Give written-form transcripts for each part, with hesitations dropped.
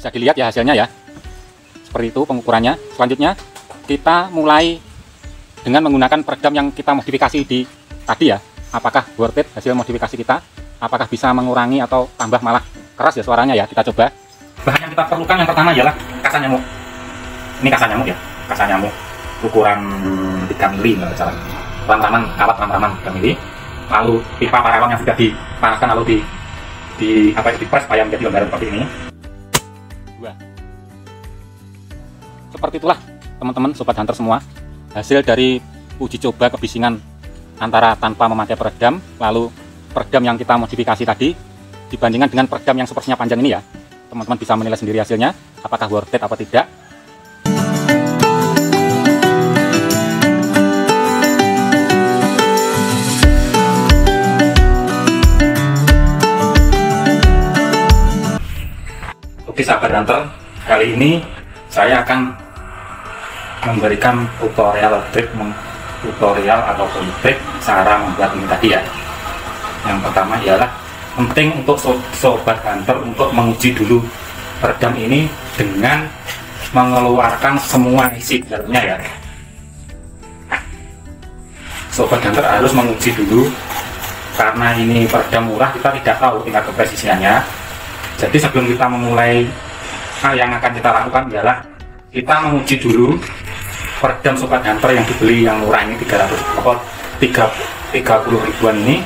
Bisa dilihat ya hasilnya ya. Seperti itu pengukurannya. Selanjutnya kita mulai dengan menggunakan peredam yang kita modifikasi di tadi ya. Apakah worth it hasil modifikasi kita? Apakah bisa mengurangi atau tambah malah keras ya suaranya ya? Kita coba. Bahan yang kita perlukan yang pertama ialah kasa nyamuk. Ini kasa nyamuk ya. Kasa nyamuk ukuran 3 mili nggak salah. Ram-raman, kawat ram-raman 3 mili. Lalu pipa paralon yang sudah dipanaskan lalu di press supaya menjadi lembaran seperti ini. Seperti itulah teman-teman sobat hunter semua, hasil dari uji coba kebisingan antara tanpa memakai peredam lalu peredam yang kita modifikasi tadi dibandingkan dengan peredam yang sepertinya panjang ini ya. Teman-teman bisa menilai sendiri hasilnya apakah worth it atau tidak. Oke sahabat hunter, kali ini saya akan memberikan tutorial ataupun trik cara membuat ini tadi ya. Yang pertama ialah penting untuk sobat hunter untuk menguji dulu peredam ini dengan mengeluarkan semua isi dalamnya ya. Sobat hunter harus menguji dulu karena ini peredam murah, kita tidak tahu tingkat kepresisiannya. Jadi sebelum kita memulai hal yang akan kita lakukan ialah kita menguji dulu peredam sobat hunter yang dibeli yang murah ini 30 ribuan ini.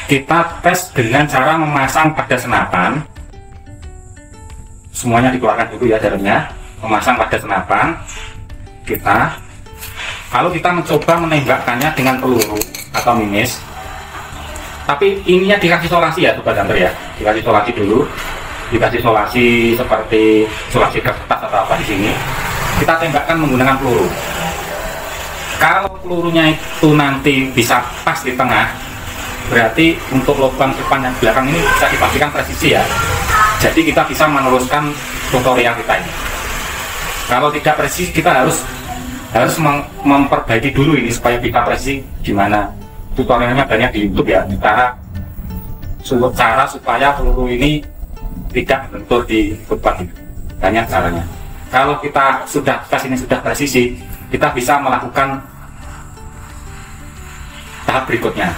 Kita tes dengan cara memasang pada senapan. Semuanya dikeluarkan dulu ya dalamnya. Memasang pada senapan kita. Lalu kita mencoba menembakkannya dengan peluru atau mimis. Tapi ininya dikasih isolasi ya sobat hunter ya. Dikasih isolasi dulu. Dikasih isolasi seperti isolasi kertas atau apa di sini. Kita tembakkan menggunakan peluru. Kalau pelurunya itu nanti bisa pas di tengah, berarti untuk lubang depan dan belakang ini bisa dipastikan presisi ya. Jadi kita bisa meneruskan tutorial kita ini. Kalau tidak presisi kita harus memperbaiki dulu ini supaya kita presisi. Gimana? Tutorialnya banyak di YouTube ya. Cara supaya peluru ini tidak bentur di lubang. Banyak caranya. Kalau kita sudah tes ini sudah presisi, kita bisa melakukan tahap berikutnya.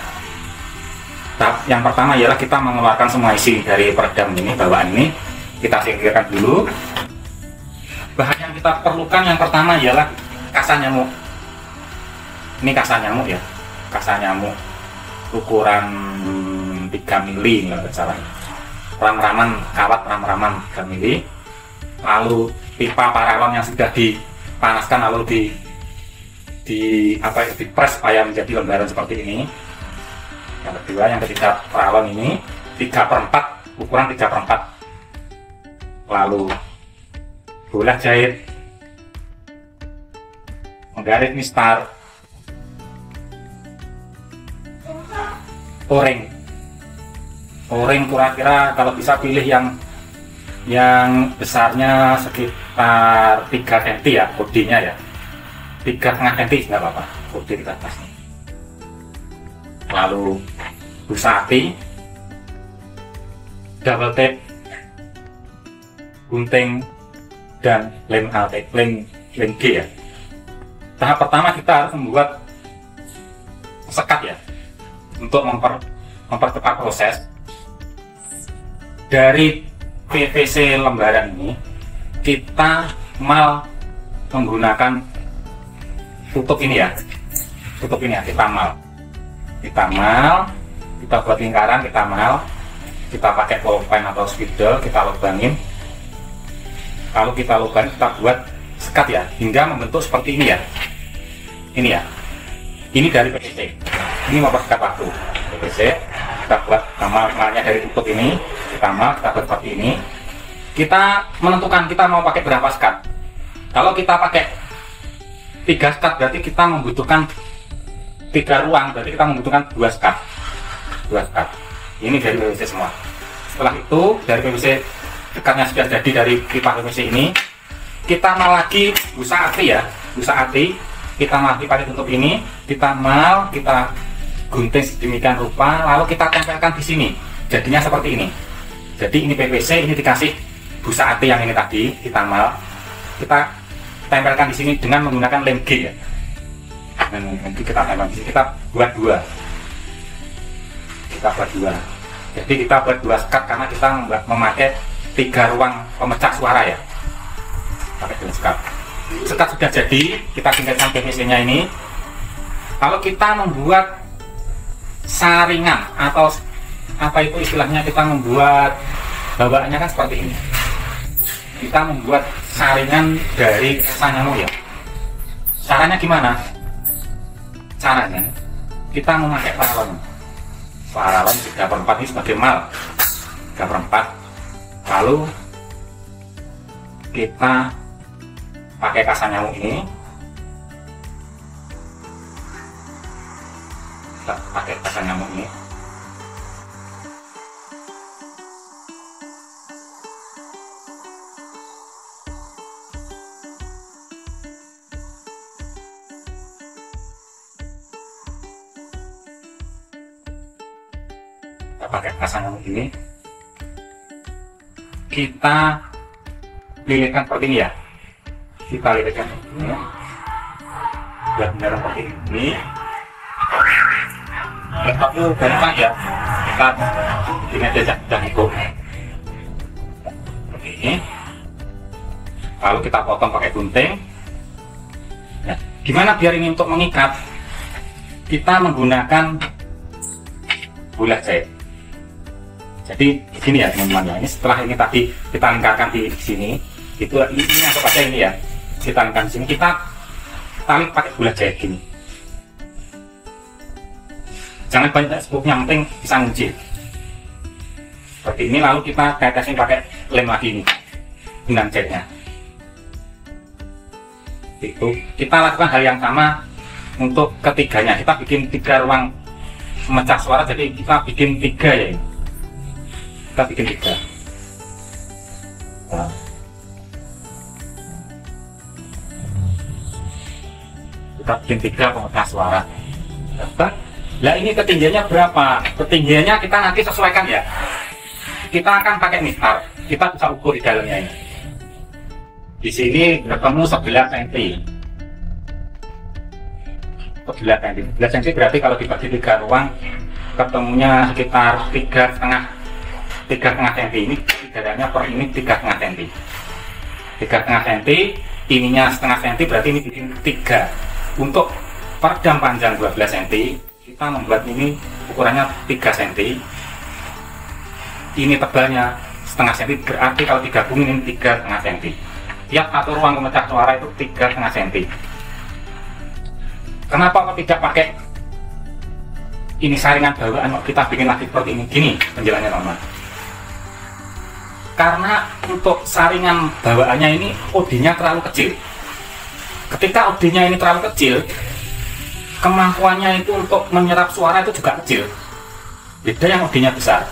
Tahap yang pertama ialah kita mengeluarkan semua isi dari peredam ini, bawaan ini. Kita singkirkan dulu. Bahan yang kita perlukan yang pertama ialah kasa nyamuk. Ini kasa nyamuk ya. Kasa nyamuk ukuran 3 mili nggak salah. Ram-raman, kawat ram-raman 3 mili. Lalu pipa paralon yang sudah dipanaskan lalu di press supaya menjadi lembaran seperti ini. Yang kedua, yang ketiga paralon ini 3/4, ukuran 3/4. Lalu bola jahit, menggaris mistar, o-ring kira-kira kalau bisa pilih yang besarnya sekitar 3 cm ya, kodenya ya 3,5 cm nggak apa-apa, kode di atas. Lalu busa api, double tape, gunting, dan lem G ya. Tahap pertama kita harus membuat sekat ya untuk mempercepat proses. Dari PVC lembaran ini kita menggunakan tutup ini ya, kita buat lingkaran, kita pakai pulpen atau spidol, kita lubangin, lalu kita buat sekat ya hingga membentuk seperti ini ya. Ini dari PVC, ini mempercepat waktu. PVC kita buat malnya dari tutup ini, kita buat seperti ini. Kita menentukan kita mau pakai berapa sekat. Kalau kita pakai 3 sekat berarti kita membutuhkan 3 ruang, berarti kita membutuhkan 2 sekat. Ini dari PVC semua. Setelah itu dari PVC sekatnya sudah jadi dari pipa PVC ini, kita mal lagi busa ati ya, kita mal lagi pakai tutup ini, kita gunting sedemikian rupa, lalu kita tempelkan di sini, jadinya seperti ini. Jadi ini PVC, ini dikasih busa AT yang ini tadi ditamal, kita tempelkan di sini dengan menggunakan lem G ya. Nanti kita tempel di sini, kita buat dua. Jadi kita buat dua sekat karena kita memakai 3 ruang pemecah suara ya. Pakai 2 sekat. Sekat sudah jadi, kita singkatkan PVC-nya ini. Kalau kita membuat saringan atau apa itu istilahnya, kita membuat bawaannya kan seperti ini. Kita membuat saringan dari kasa nyamuk ya. Caranya gimana? Caranya kita memakai paralon 3/4 ini sebagai mal 3/4, lalu kita pakai kasa nyamuk ini, kita pakai kasa nyamuk ini. Kita pakai kasa nyamuk ini, kita lilitkan seperti ini ya. Kita lilitkan seperti ini ya. Benar seperti ini. Tapi gampang ya. Kita ini aja dan ikut seperti ini. Lalu kita potong pakai gunting. Ya. Gimana biar ini untuk mengikat? Kita menggunakan bola jahit. Jadi gini ya teman-teman, ini setelah ini tadi kita lingkarkan di sini, itu ini masuk aja ini ya, kita lingkarkan di sini, kita tarik pakai bola jahit gini. Jangan banyak spooknya, yang penting bisa ngunci. Seperti ini, lalu kita tetesin pakai lem lagi ini, dengan jahitnya. Itu kita lakukan hal yang sama untuk ketiganya. Kita bikin 3 ruang memecah suara, jadi kita bikin 3 ya ini. Kita bikin 3. Nah. Kita bikin 3 pemecah suara. Nah ini ketinggiannya berapa? Ketinggiannya kita nanti sesuaikan ya. Kita akan pakai mistar. Kita bisa ukur di dalamnya ini. Di sini ketemu 11 cm. 11 cm berarti kalau dibagi 3 ruang ketemunya sekitar 3,5 cm. Ini jaraknya per ini 3,5 cm. 3,5 cm, ininya setengah cm, berarti ini bikin 3. Untuk peredam panjang 12 cm, kita membuat ini ukurannya 3 cm. Ini tebalnya setengah cm, berarti kalau digabungin ini 3,5 cm. Tiap satu ruang pemecah suara itu 3,5 cm. Kenapa kok tidak pakai ini saringan bawaan, kok kita bikin lagi seperti ini? Gini penjelasannya teman-teman. Karena untuk saringan bawaannya ini OD-nya terlalu kecil. Ketika OD-nya ini terlalu kecil, kemampuannya itu untuk menyerap suara itu juga kecil. Beda yang OD-nya besar.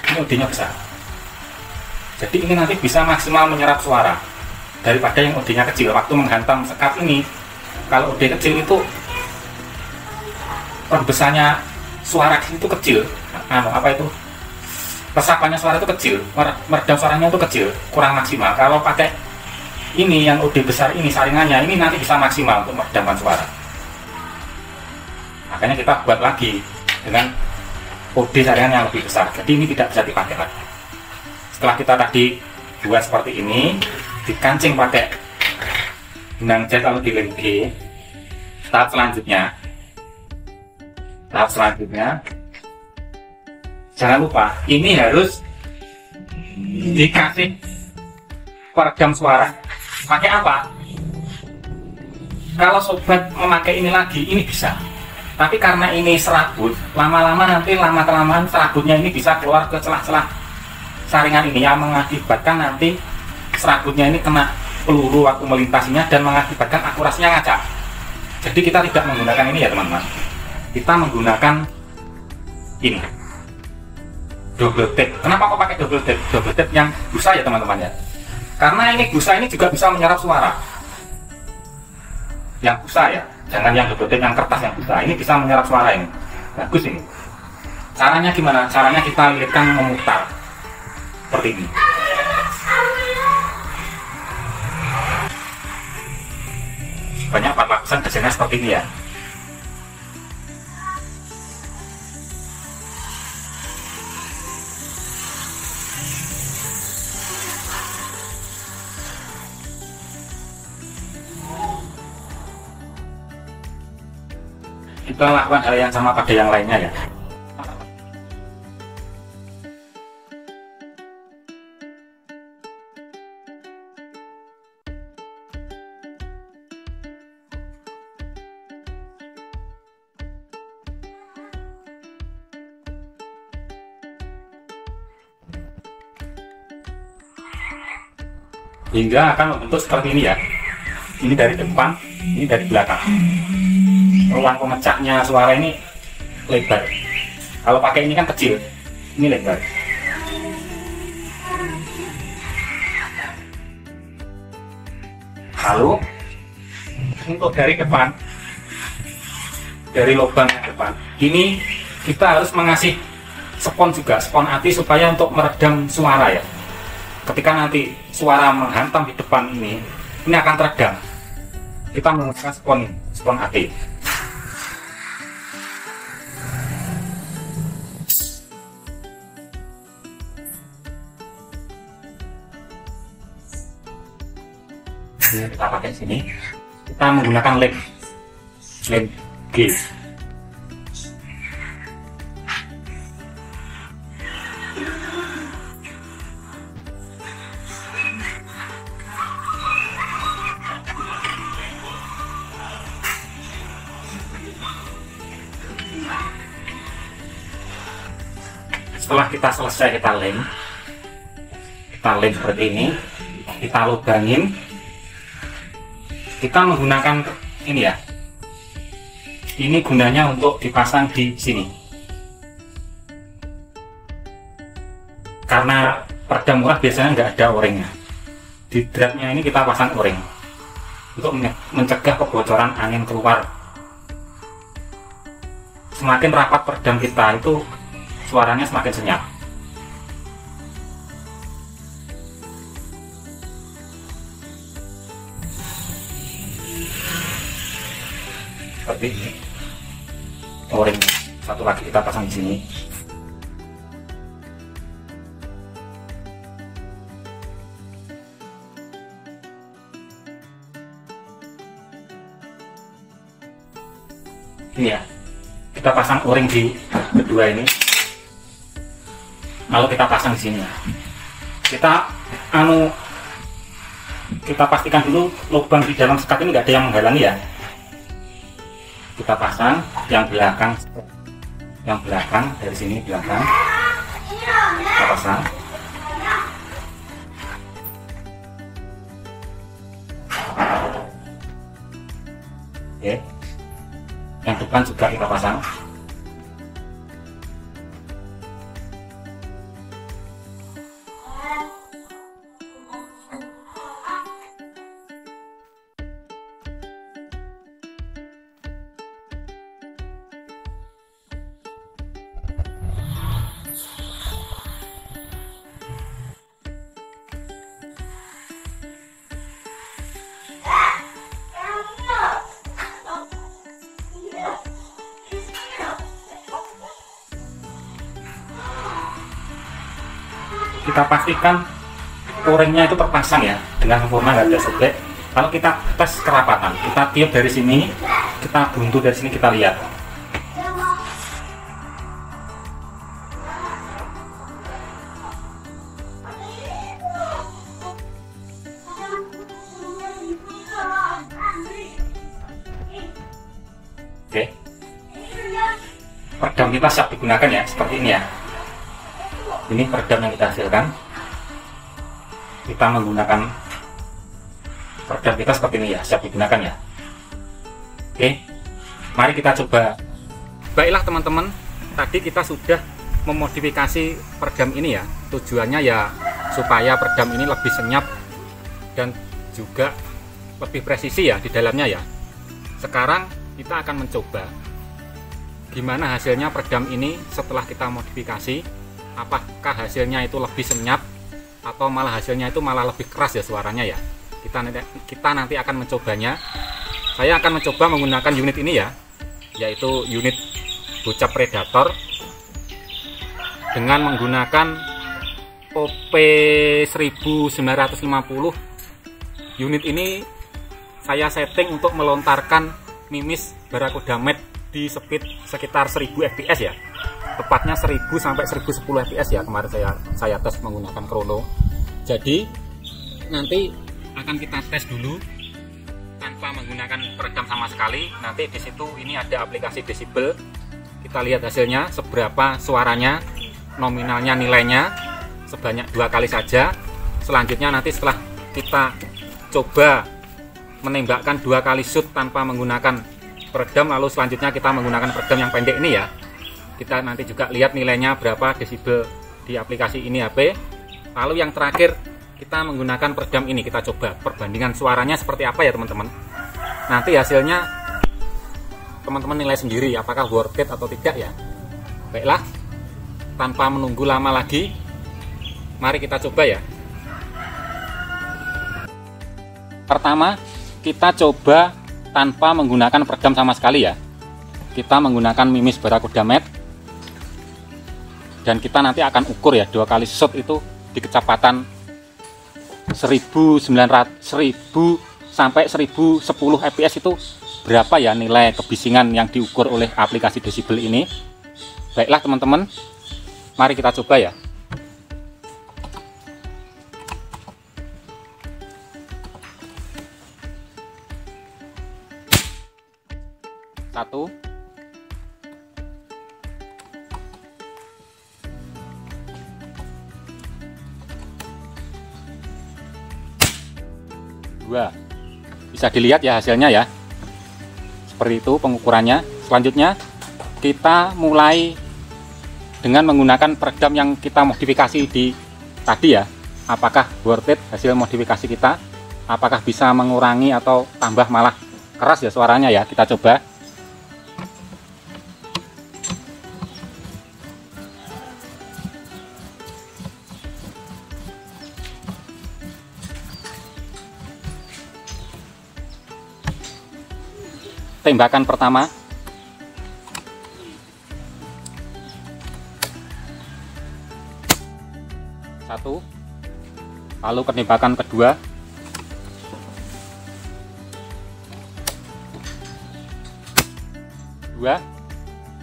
Ini OD-nya besar. Jadi ini nanti bisa maksimal menyerap suara daripada yang OD-nya kecil. Waktu menghantam sekat ini, kalau OD kecil itu perbesarnya suara itu kecil. Apa itu? Resapannya suara itu kecil, meredam suaranya itu kecil, kurang maksimal. Kalau pakai ini yang OD besar ini saringannya, ini nanti bisa maksimal untuk meredamkan suara. Makanya kita buat lagi dengan OD saringan yang lebih besar. Jadi ini tidak bisa dipakai lagi. Setelah kita tadi buat seperti ini, dikancing pakai benang jahit lalu dilem G. Tahap selanjutnya, jangan lupa ini harus dikasih peredam suara. Pakai apa? Kalau sobat memakai ini lagi, ini bisa. Tapi karena ini serabut, lama-lama nanti lama-kelamaan serabutnya ini bisa keluar ke celah-celah saringan ini, yang mengakibatkan nanti serabutnya ini kena peluru waktu melintasinya dan mengakibatkan akurasinya ngacak. Jadi kita tidak menggunakan ini ya teman-teman. Kita menggunakan ini, double tape. Kenapa kok pakai double tape? Double tape yang busa ya teman-teman ya. Karena ini busa ini juga bisa menyerap suara. Yang busa ya, jangan yang double tape yang kertas, yang busa. Ini bisa menyerap suara ini. Bagus ini. Caranya gimana? Caranya kita lilitkan memutar seperti ini. Banyak 4 lapisan hasilnya seperti ini ya. Kita lakukan hal yang sama pada yang lainnya ya. Hingga akan membentuk seperti ini ya. Ini dari depan, ini dari belakang. Ruang pemecahnya suara ini lebar. Kalau pakai ini kan kecil, ini lebar. Lalu untuk dari depan, dari lubang depan, ini kita harus mengasih spon juga, spon ati supaya untuk meredam suara ya. Ketika nanti suara menghantam di depan ini akan teredam. Kita menggunakan spon ati. Ini kita pakai sini, kita menggunakan lem G. Setelah kita selesai kita lem seperti ini, kita lubangin. Kita menggunakan ini ya. Ini gunanya untuk dipasang di sini. Karena peredam murah biasanya nggak ada o-ringnya. Di dratnya ini kita pasang o-ring untuk mencegah kebocoran angin keluar. Semakin rapat peredam kita itu suaranya semakin senyap. Seperti ini. O-ring satu lagi kita pasang di sini. Ini ya, kita pasang o-ring di kedua ini. Lalu kita pasang di sini. Kita pastikan dulu lubang di dalam sekat ini nggak ada yang menghalangi ya. Kita pasang yang belakang dari sini belakang. Kita pasang. Oke. Yang depan juga kita pasang. Kita pastikan o-ringnya itu terpasang ya dengan sempurna, nggak ada sobek. Kalau kita tes kerapatan, kita tiup dari sini, kita buntu dari sini, kita lihat. Oke, peredam kita siap digunakan ya, seperti ini ya. Ini peredam yang kita hasilkan. Kita menggunakan peredam kita seperti ini ya, siap digunakan ya. Oke, mari kita coba. Baiklah teman-teman, tadi kita sudah memodifikasi peredam ini ya. Tujuannya ya supaya peredam ini lebih senyap dan juga lebih presisi ya di dalamnya ya. Sekarang kita akan mencoba gimana hasilnya peredam ini setelah kita modifikasi. Apakah hasilnya itu lebih senyap atau malah hasilnya itu malah lebih keras ya suaranya ya. Kita nanti akan mencobanya. Saya akan mencoba menggunakan unit ini ya, yaitu unit Bocap Predator dengan menggunakan OP 1950. Unit ini saya setting untuk melontarkan mimis Barakuda Matte di speed sekitar 1000 fps ya, tepatnya 1000 sampai 1010 fps ya. Kemarin saya tes menggunakan Chrono. Jadi nanti akan kita tes dulu tanpa menggunakan peredam sama sekali. Nanti di situ ini ada aplikasi desibel. Kita lihat hasilnya seberapa suaranya, nominalnya, nilainya sebanyak 2 kali saja. Selanjutnya nanti setelah kita coba menembakkan 2 kali shoot tanpa menggunakan peredam, lalu selanjutnya kita menggunakan peredam yang pendek ini ya, kita nanti juga lihat nilainya berapa desibel di aplikasi ini HP. Lalu yang terakhir kita menggunakan peredam ini, kita coba perbandingan suaranya seperti apa ya teman-teman. Nanti hasilnya teman-teman nilai sendiri apakah worth it atau tidak ya. Baiklah, tanpa menunggu lama lagi, mari kita coba ya. Pertama, kita coba tanpa menggunakan peredam sama sekali ya. Kita menggunakan mimis Barakuda Matte, dan kita nanti akan ukur ya 2 kali shot itu di kecepatan 1000 sampai 1010 fps itu berapa ya nilai kebisingan yang diukur oleh aplikasi desibel ini. Baiklah teman-teman, mari kita coba ya. Satu, dua. Bisa dilihat ya hasilnya ya, seperti itu pengukurannya. Selanjutnya kita mulai dengan menggunakan peredam yang kita modifikasi di tadi ya. Apakah worth it hasil modifikasi kita, apakah bisa mengurangi atau tambah malah keras ya suaranya ya. Kita coba. Tembakan pertama, satu, lalu tembakan kedua, dua.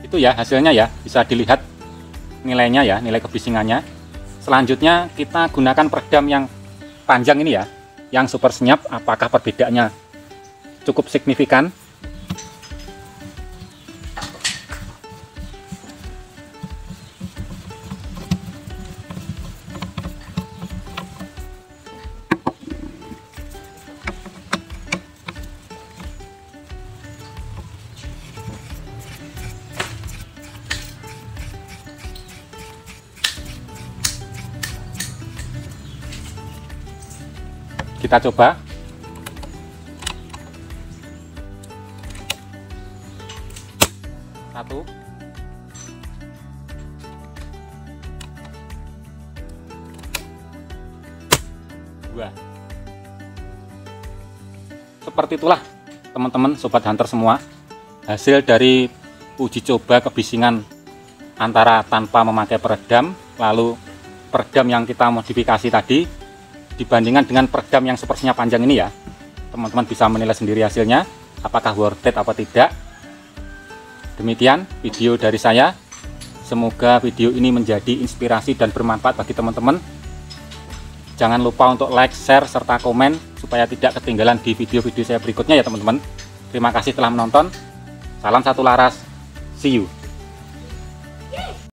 Itu ya hasilnya ya, bisa dilihat nilainya ya, nilai kebisingannya. Selanjutnya kita gunakan peredam yang panjang ini ya, yang super senyap. Apakah perbedaannya cukup signifikan? Kita coba. Satu, dua. Seperti itulah teman-teman sobat hunter semua, hasil dari uji coba kebisingan antara tanpa memakai peredam lalu peredam yang kita modifikasi tadi dibandingkan dengan peredam yang super senyap panjang ini ya. Teman-teman bisa menilai sendiri hasilnya, apakah worth it apa tidak. Demikian video dari saya. Semoga video ini menjadi inspirasi dan bermanfaat bagi teman-teman. Jangan lupa untuk like, share, serta komen supaya tidak ketinggalan di video-video saya berikutnya ya teman-teman. Terima kasih telah menonton. Salam satu laras. See you.